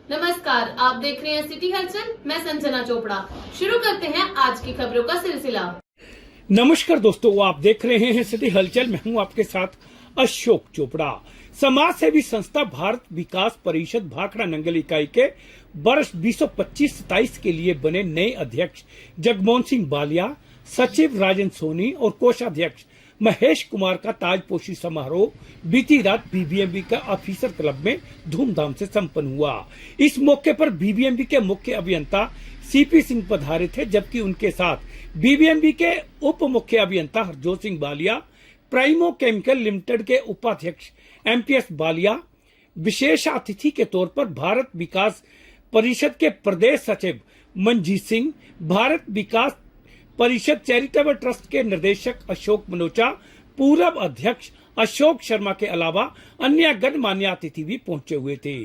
नमस्कार, आप देख रहे हैं सिटी हलचल। मैं संजना चोपड़ा। शुरू करते हैं आज की खबरों का सिलसिला। नमस्कार दोस्तों, आप देख रहे हैं सिटी हलचल। मैं हूं आपके साथ अशोक चोपड़ा। समाज सेवी संस्था भारत विकास परिषद भाखड़ा नंगल इकाई के वर्ष 2025-27 के लिए बने नए अध्यक्ष जगमोहन सिंह बालिया, सचिव राजन सोनी और कोषाध्यक्ष महेश कुमार का ताजपोशी समारोह बीती रात बीबीएमबी का ऑफिसर क्लब में धूमधाम से संपन्न हुआ। इस मौके पर बीबीएमबी के मुख्य अभियंता सीपी सिंह पधारे थे, जबकि उनके साथ बीबीएमबी के उप मुख्य अभियंता हरजोत सिंह बालिया, प्राइमो केमिकल लिमिटेड के उपाध्यक्ष एमपीएस बालिया, विशेष अतिथि के तौर पर भारत विकास परिषद के प्रदेश सचिव मनजीत सिंह, भारत विकास परिषद चैरिटेबल ट्रस्ट के निर्देशक अशोक मनोचा, पूर्व अध्यक्ष अशोक शर्मा के अलावा अन्य गणमान्य अतिथि भी पहुंचे हुए थे।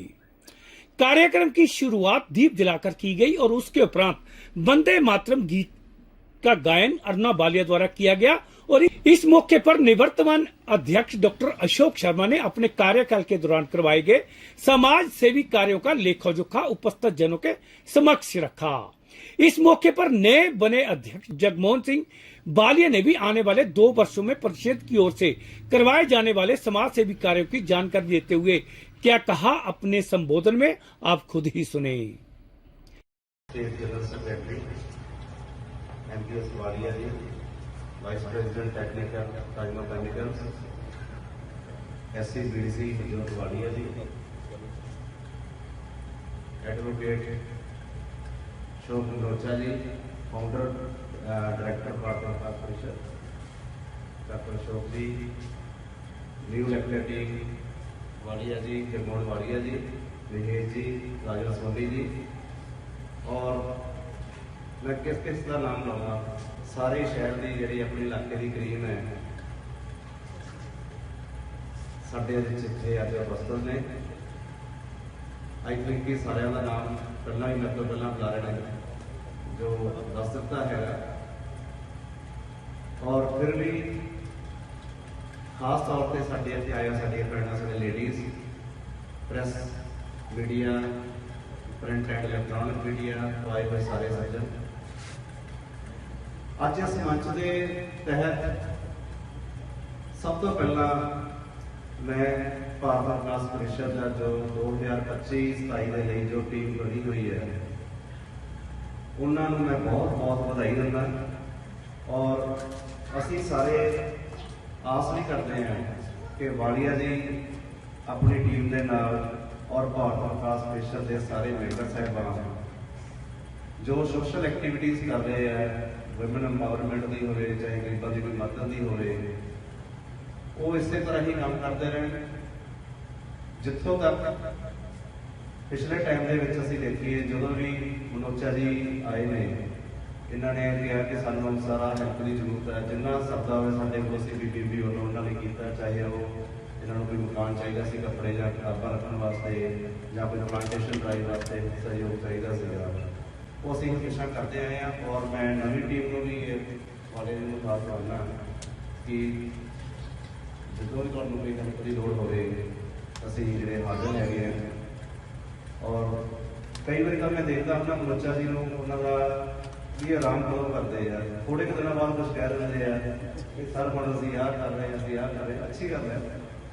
कार्यक्रम की शुरुआत दीप जलाकर की गई और उसके उपरांत वंदे मातरम गीत का गायन अर्ना बालिया द्वारा किया गया और इस मौके पर निवर्तमान अध्यक्ष डॉक्टर अशोक शर्मा ने अपने कार्यकाल के दौरान करवाए गए समाज सेवी कार्यों का लेखा जोखा उपस्थित जनों के समक्ष रखा। इस मौके पर नए बने अध्यक्ष जगमोहन सिंह बालिया ने भी आने वाले 2 वर्षों में परिषद की ओर से करवाए जाने वाले समाज सेवी कार्यों की जानकारी देते हुए क्या कहा, अपने संबोधन में आप खुद ही सुने। MPS Balia ji, vice president technical Primo chemicals, SC BDC Harjot Balia ji, advocate Ashok Manocha ji, founder director Bharat Vikas Parishad doctor Ashok ji, new elected team Walia ji, Jagmohan Walia ji, Mahesh ji, Rajan Soni ji, और मैं किस का नाम लूँगा, सारे शहर की जी अपने इलाके की क्रीम है साढ़े इतने अज उपस्थित ने। आई थिंक कि सारे का नाम पहला ही मेरे तो पहला बुलारे ने जो दस दिता है, और फिर भी खास तौर पर साढ़े इतने आया साढ़े भैन साढ़े ladies press media print and electronic media आए हुए सारे सज्जन अज इस मंच के तहत सब तो पहला मैं भारत विकास परिषद का जो 2025-27 के लिए जो टीम बनी हुई है उन्होंने मैं बहुत बहुत बधाई दिंदा, और असी सारे आस भी करते हैं कि वालिया जी अपनी टीम के नाल और भारत विकास परिषद के सारे मैंबर साहबान जो सोशल एक्टिविटीज़ कर रहे हैं, वुमेन एम्पावरमेंट की हो, चाहे गरीबों की कोई मदद की हो, वो इस तरह ही काम करते रहे। जितों तक पिछले टाइम के असीं देखिए जो भी मनोचा जी आए ने, इन्होंने कहा कि सानू सारा हेल्प की जरूरत है, जिन्ना सरदा हो साडे कोल असीं बीबीएमबी वालों उन्होंने किया, चाहे वो इन्होंने कोई मकान चाहिए सी, कपड़े या किताबां रखने वास्ते या कोई प्लांटेशन ड्राइव वास्ते सहयोग चाहिए सीगा, वो असीं हमेशा करते आए हैं। और मैं नवी टीम को भी वाले खास करना कि जो भी तुहानूं कोई हेल्प की लोड़ हो असीं जिहड़े हाज़र हैगे हैं। और कई बार तो मैं देखता हूँ मनोचा जी को उन्होंने भी आराम कदों करते हैं, थोड़े दिनों बाद कुछ कह देंगे कि सर हम असीं आह कर रहे हैं, असीं आह कर रहे हैं। अच्छी गल है,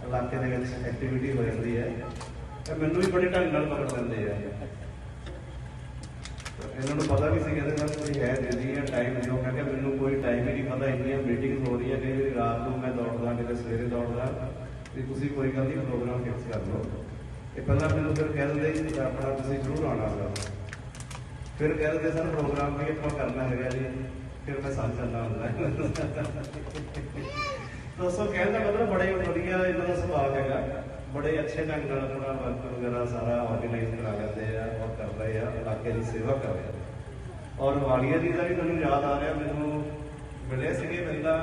इलाके के एक्टिविटी हो जाती है, तो मैनू भी बड़े ढंग नाल पकड़ लेंगे हैं। इन्होंने पता भी सी कहते सर कोई है बिजी है टाइम जो, मैं मैनू कोई टाइम ही नहीं पता, इन्नियां मीटिंग हो रही है, कई बार रात को मैं दौड़दा, कितने सवेरे दौड़दा, कि तुसीं कोई गल नहीं प्रोग्राम फिक्स कर लो। ये पहला मैनू फिर कह देंगे अपना तुसीं जरूर आना होगा, फिर कह देते सर प्रोग्राम भी अपना करना है जी, फिर मैं साथ चलना होंगे। दोस्तों कहने का मतलब बड़े बढ़िया इन्होंने सुभाव है, बड़े अच्छे ढंग नाल अपना वर्क वगैरह सारा ऑर्गेनाइज करा लेते हैं और कर रहे हैं, इलाके की सेवा कर रहे हैं। और वालिया जी का भी मैनू याद आ रहा, मैनू मिले थे बंदा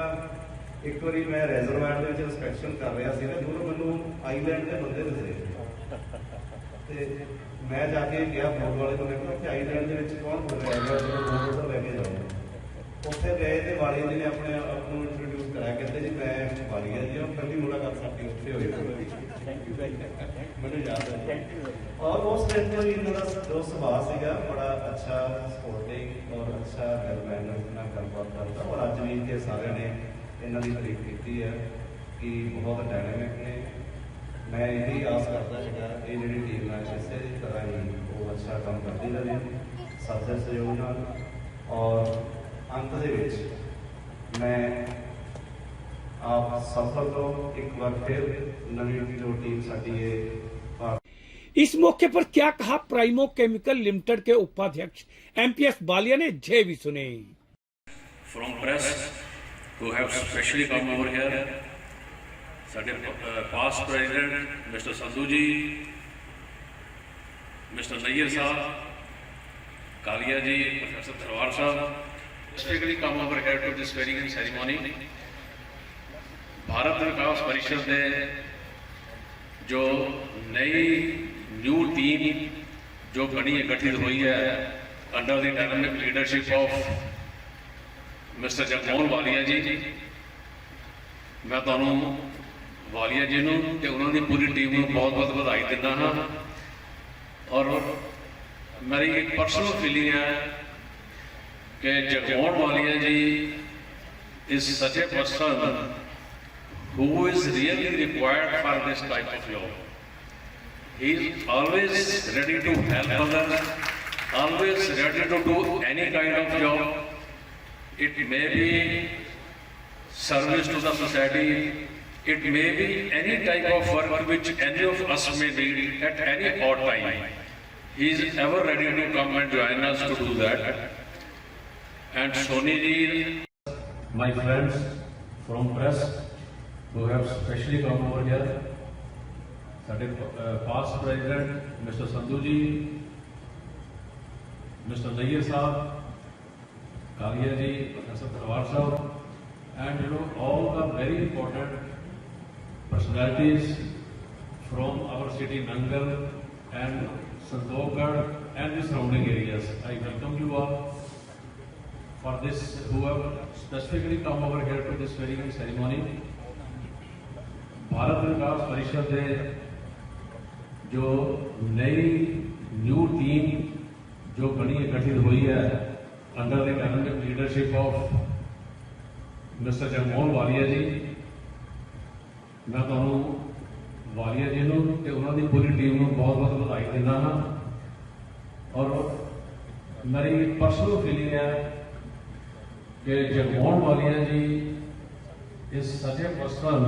एक बार मैं रिजर्वायर के इंस्पैक्शन कर रहा था, दूर मैनू आईलैंड के बंदे दसे, मैं जाके गया फोन वाले को, मैं आईलैंड के कौन बोल रहा है, जो उधर लैके जाओ, उत्थे गए तो वालिया जी ने अपने आप को इंट्रोड्यूस कराया, कहते जी मैं वालिया जी, पहली मुलाकात साडी उत्थे हुई। ਮੈਨੂੰ ਯਾਦ ਹੈ। और उस दिन तो इन्हों का जो सुभाव सीगा बड़ा अच्छा सपोर्टिंग और अच्छा वेल मैनर ਨਾਲ ਗੱਲਬਾਤ ਕਰਦਾ और ਅੱਜ ਵੀ ਇੱਥੇ ਸਾਰਿਆਂ ਨੇ ਇਹਨਾਂ ਦੀ ਤਾਰੀਫ ਕੀਤੀ ਹੈ ਕਿ ਬਹੁਤ ਡਾਇਨਾਮਿਕ ਨੇ। ਮੈਂ ਇਹੀ ਆਸ ਕਰਦਾ ਹੈਗਾ ਇਹ ਜਿਹੜੀ ਟੀਮ ਹੈ ਇਸੇ ਤਰ੍ਹਾਂ ਹੀ ਉਹ ਅੱਛਾ ਕੰਮ ਕਰਦੀ ਰਹੇ ਸਭ ਦੇ ਸਹਿਯੋਗ ਨਾਲ। और अंत ਦੇ ਵਿੱਚ मैं आप सफल तो एक बार फिर नवी जो टीम साडी है। इस मौके पर क्या कहा प्राइमो केमिकल लिमिटेड के उपाध्यक्ष एमपीएस बालिया ने जय भी सुने। From press who have specially come over here, ਸਾਡੇ past president Mr. Sandhu ji, Mr. Nayyar साहब, Kalia ji, Professor Tharwar साहब, specifically come over here to this very ceremony। Bharat Vikas Parishad ने जो नई न्यू टीम जो बनी है गठित हुई है under the dynamic leadership of mister Jagmohan Walia ji, मैं तुहानू वालिया जी नूं ते उन्हां दी पूरी टीम नूं बहुत बहुत बधाई दिंदा हाँ। और मेरी एक पर्सनल फीलिंग है कि Jagmohan Walia ji is such a person who is really required for this type of job। He is always ready to help others, always ready to do any kind of job. It may be service to the society, it may be any type of work which any of us may need at any odd time. He is ever ready to come and join us to do that. And Soni ji, my friends from press who have specially come over here, ਸਾਡੇ past president Mr. Sandhu ji, Mr. Nayyar साहब, Kalia ji, Professor Tharwar साहब, and all the very important personalities from our city Nangal and Santokgarh and the surrounding areas. I welcome you all for this who have specifically come over here to this very ceremony। Bharat Vikas Parishad ने जो नई new team जो बनी गठित हुई है under the dynamic leadership of mister Jagmohan Walia ji, मैं तुहानू वालिया जी नूं ते उन्हां दी पूरी टीम नूं बहुत बहुत बधाई दिंदा हाँ। और मेरी पर्सनल फीलिंग है कि Jagmohan Walia ji is such a person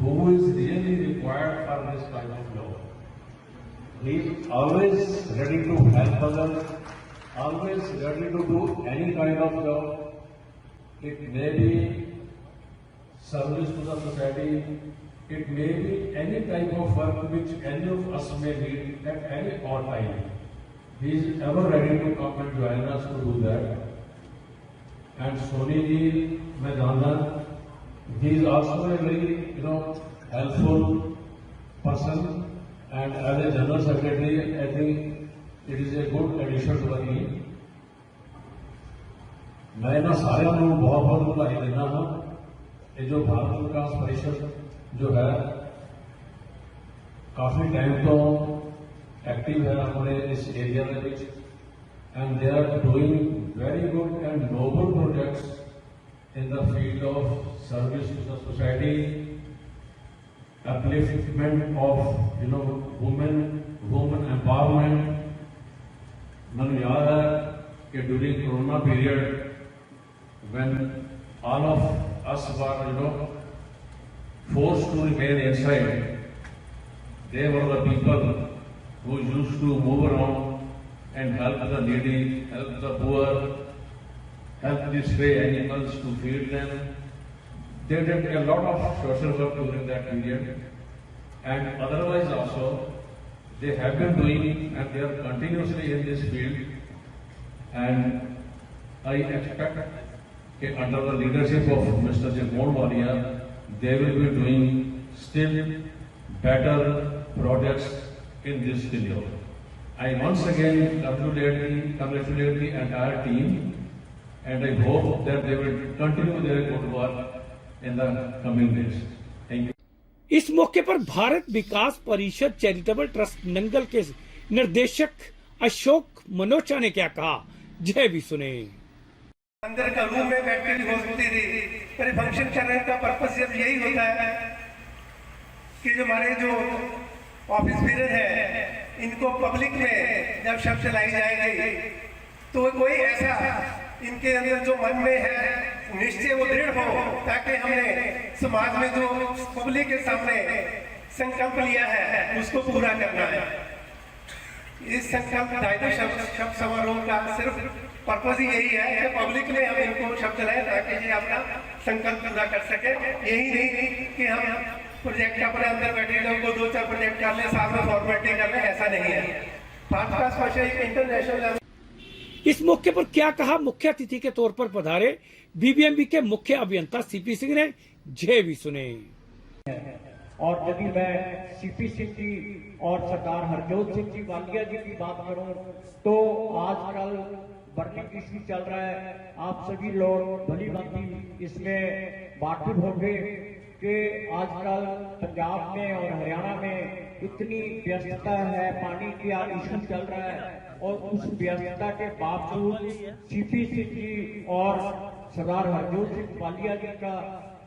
who is really required for this kind of job। He is always ready to help others, always ready to do any kind of job। It may be service to the society, it may be any type of work which any of us may need at any odd time. He is ever ready to come and join us to do that। And Soni ji, मैं जानता he is also a very helpful person, and as a general secretary I think it is a good addition to the team। मैं इन्हां सारिਆਂ ਨੂੰ बहुत बहुत ਵਧਾਈ ਦਿੰਦਾ ਹਾਂ। ये जो भारत विकास परिषद जो है काफी टाइम तो एक्टिव है अपने इस एरिया के विच, and they are doing very good and noble projects in the field of service to the society, upliftment of women empowerment। मैंने याद है कि during Corona period when all of us were forced to remain inside, they were the people who used to move around and help the needy, help the poor, help the stray animals to feed them। They did a lot of social work during that period, and otherwise also they have been doing and they are continuously in this field। And I expect that under the leadership of Mr. Jagmohan Walia, they will be doing still better projects in this field। I once again congratulate the entire team, and I hope that they will continue their good work in the coming days। Thank you। इस मौके पर भारत विकास परिषद charitable trust Nangal के निर्देशक अशोक मनोचा ने क्या कहा, जय भी सुने। अंदर का रूम में बैठ के हो सकती थी, पर फंक्शन करने का पर्पस सिर्फ यही होता है कि जो हमारे जो ऑफिस बीरर है इनको पब्लिक में जब शब्द चलाई जाएगी तो कोई ऐसा इनके अंदर जो मन में है निश्चय वो दृढ़ हो, ताकि हमने समाज में जो पब्लिक के सामने संकल्प लिया है उसको पूरा करना है। इस संकल्प शब्द समारोह का सिर्फ पर्पज ही यही है कि पब्लिक में हम इनको शब्द लाए ताकि ये अपना संकल्प पूरा कर सके। यही नहीं कि हम प्रोजेक्ट अपने अंदर बैठे लोगों को 2-4 प्रोजेक्ट कर ले, साथ में फॉर्मेलिटी कर ले, ऐसा नहीं है। भारत का इंटरनेशनल लेवल। इस मौके पर क्या कहा, मुख्य अतिथि के तौर पर पधारे बीबीएमबी के मुख्य अभियंता सीपी सिंह ने, जय भी सुने। और यदि मैं सीपी सिंह जी और सरदार हरजोत सिंह जी वालिया जी की बात करूं तो आजकल बर्निंग इशू चल रहा है। आप सभी लोग भली भांति इसमें वाकिफ होंगे कि आजकल पंजाब में और हरियाणा में इतनी व्यस्तता है, पानी का इशू चल रहा है, और उस व्यस्तता के बावजूद सीपी सिंह जी और सरदार हरजोत सिंह वालिया जी का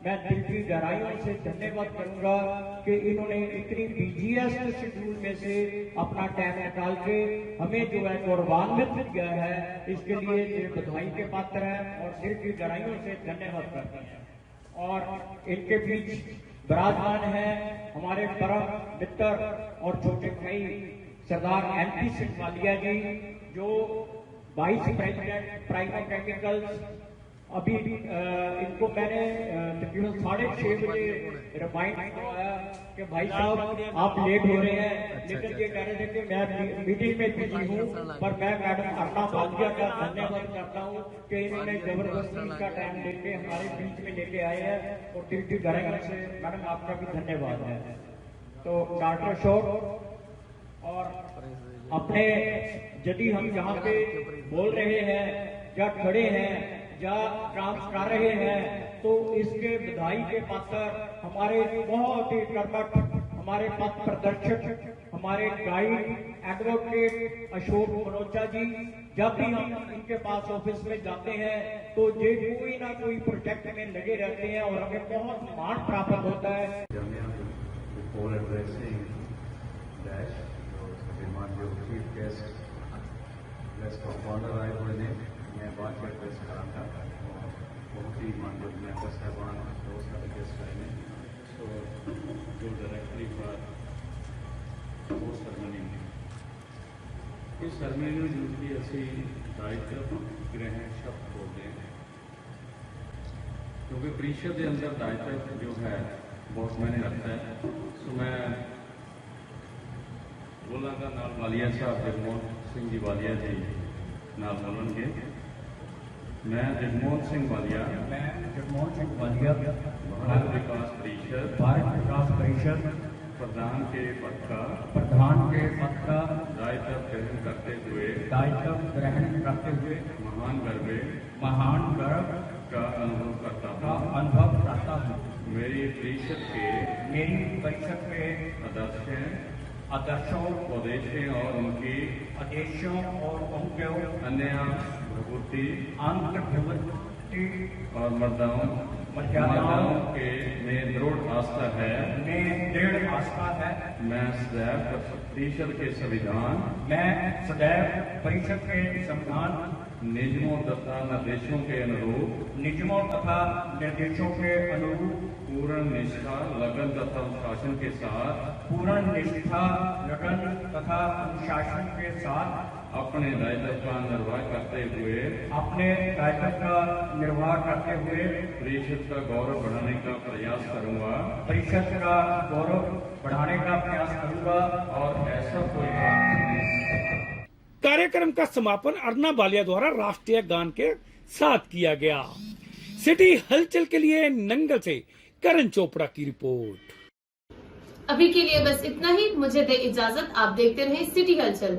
मैं दिल की गहराइयों से धन्यवाद करूंगा कि इन्होंने इतनी बिजीएस्ट शेड्यूल में से अपना टाइम निकाल के हमें जो है गौरवान्वित किया है। इसके लिए ये बधाई के पात्र हैं और दिल की गहराइयों से धन्यवाद करते हैं। और इनके बीच विराजमान है हमारे परम मित्र और छोटे भाई सरदार MP सिंह वालिया जी, जो वाइस प्रेसिडेंट प्राइमरी केमिकल्स। अभी इनको मैंने तकरीबन 6:30 बजे रिमाइंड करवाया कि भाई साहब आप लेट हो रहे हैं, लेकिन ये कह रहे थे कि मैं मीटिंग में बिजी हूँ। पर मैं मैडम अर्ना वालिया का धन्यवाद करता हूँ कि इन्होंने जबरदस्ती का टाइम लेके हमारे बीच में लेके आए हैं, और दिल की गहराई से मैडम आपका भी धन्यवाद है। तो डॉक्टर अशोक और अपने यदि हम यहाँ पे बोल रहे हैं या खड़े हैं या काम कर रहे हैं तो इसके बधाई के पात्र हमारे बहुत ही कर्मठ, हमारे पथ प्रदर्शक, हमारे गाइड एडवोकेट अशोक मनोचा जी। जब भी हम इनके पास ऑफिस में जाते हैं तो ये कोई ना कोई प्रोजेक्ट में लगे रहते हैं और हमें बहुत मान प्राप्त होता है। मैं बात एड्रेस करा था, बहुत ही माननीय नेता साहबान बहुत सारे गेस्ट आए हैं। तो जो डायरेक्टरी फॉर वो सरमनी इस सरमनी में यूजली असी दायित्व ग्रहण शब्द बोलते हैं, क्योंकि परिषद के अंदर दायित्व जो है बहुत मैंने रखता है। तो मैं बोलांगा नाल वालिया साहब जगमोहन सिंह जी वालिया जी नाल बोलेंगे। मैं जगमोहन सिंह वालिया भारत विकास परिषद प्रधान के पद का दायित्व ग्रहण करते हुए महान गर्व का अनुभव करता हूँ। मेरी परिषद के आदर्शों और उनके अन्य प्रभुति और मर्यादाओं के में दृढ़ आस्था है। मैं सदैव परिषद के संविधान नियमों तथा निर्देशों के अनुरूप पूर्ण निष्ठा लगन तथा अनुशासन के साथ अपने दायित्व का निर्वाह करते हुए परिषद का गौरव बढ़ाने का प्रयास करूंगा और ऐसा कोई कार्यक्रम का समापन अर्ना वालिया द्वारा राष्ट्रीय गान के साथ किया गया। सिटी हलचल के लिए नंगल से करण चोपड़ा की रिपोर्ट। अभी के लिए बस इतना ही, मुझे दे इजाजत। आप देखते रहें सिटी हलचल।